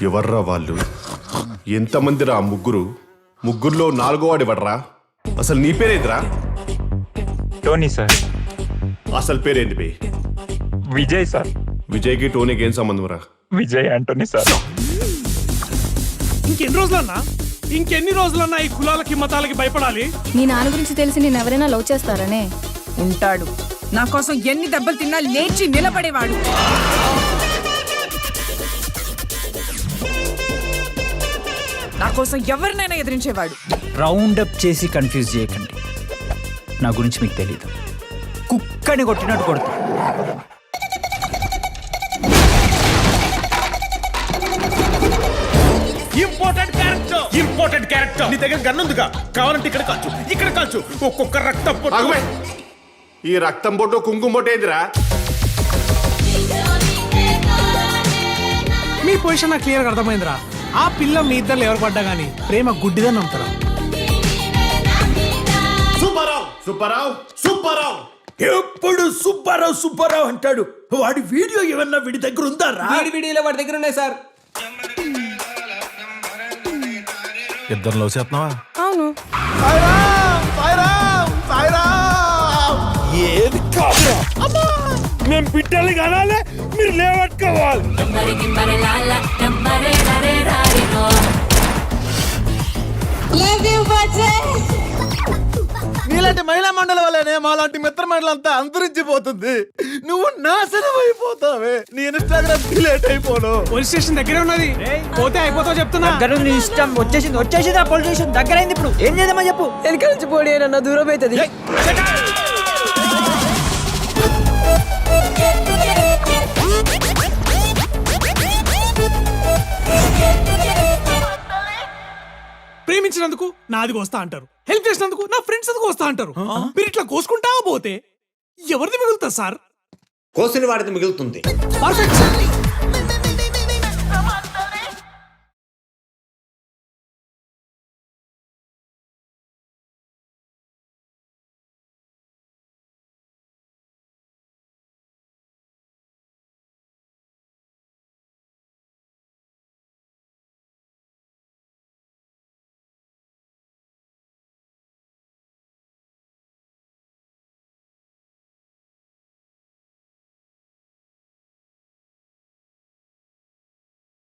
ఎవర్రా వాళ్ళు? ఎంతమందిరా ముగ్గురు? ముగ్గురులో నాలుగో వాడు ఎవడ్రా? అసలు నీ పేరేంటిరా? Tony sir. అసలు పేరేంటి బే? విజయ్ సార్. విజయ్కి టోనీకి ఏం సంబంధం రా? విజయ్ ఆంటోనీ సార్. ఇంకెన్ని రోజులన్నా ఈ కులాలకి మతాలకి భయపడాలి? నీ నాన్న గురించి తెలిసి నేను ఎవరైనా లవ్ చేస్తారనే ఉంటాడు. నా కోసం ఎన్ని దెబ్బలు తిన్నా లేచి నిలబడేవాడు. నా కోసం ఎవరినైనా ఎదిరించేవాడు. రౌండ్ అప్ చేసి కన్ఫ్యూజ్ చేయకండి. నా గురించి మీకు తెలీదు. కుక్కని కొట్టినట్టు కొడుతా. Important character. నీ దగ్గర గన్ ఉందిగా, కావాలంటే ఇక్కడ కాల్చు. ఒక్కొక్క రక్తం ఆగుబే. ఈ రక్తం బొట్టు కుంకుమ బొట్టు ఏందిరా? మీ పొజిషన్ నాకు క్లియర్ అర్థమైందిరా. ఆ పిల్ల మీ ఇద్దరు ఎవరు పడ్డా గానీ ప్రేమ గుడ్డిదని నమ్ముతారా? సుబ్బారావు ఎప్పుడు సుబ్బారావు అంటాడు. వాడి వీడియో ఏమన్నా వీడి దగ్గర ఉందా? వీడియోలో వాడి దగ్గర ఉన్నాయి సార్. ఇద్దరు లవ్ చేస్తున్నావా? అవును. ఏది కాదురా. మేము బిడ్డలు కనాలి, మీరు లేవట్టుకోవాలి. నీలాంటి మహిళా మండలి వల్లనే మాలాంటి మిత్ర మండలి అంతా అంతరించిపోతుంది. నువ్వు నాశనం అయిపోతావే. నీ ఇన్స్టాగ్రామ్ డిలీట్ అయిపోను. పోలీస్ స్టేషన్ దగ్గరే ఉన్నది, పోతే అయిపోతావు చెప్తున్నా. దగ్గర నీ ఇష్టం. వచ్చేసింది ఆ పోలీస్ స్టేషన్ దగ్గర అయింది. ఇప్పుడు ఏం చేద్దామని చెప్పు. వెనక నుంచి పోటీ అన్న దూరం అవుతుంది. ప్రేమించినందుకు నాది వస్తా అంటారు, హెల్ప్ చేసినందుకు నా ఫ్రెండ్స్ అందుకు వస్తా అంటారు. మీరు ఇట్లా కోసుకుంటా పోతే ఎవరిది మిగులుతా సార్? కోసిన వాడిది మిగులుతుంది. Perfect sir.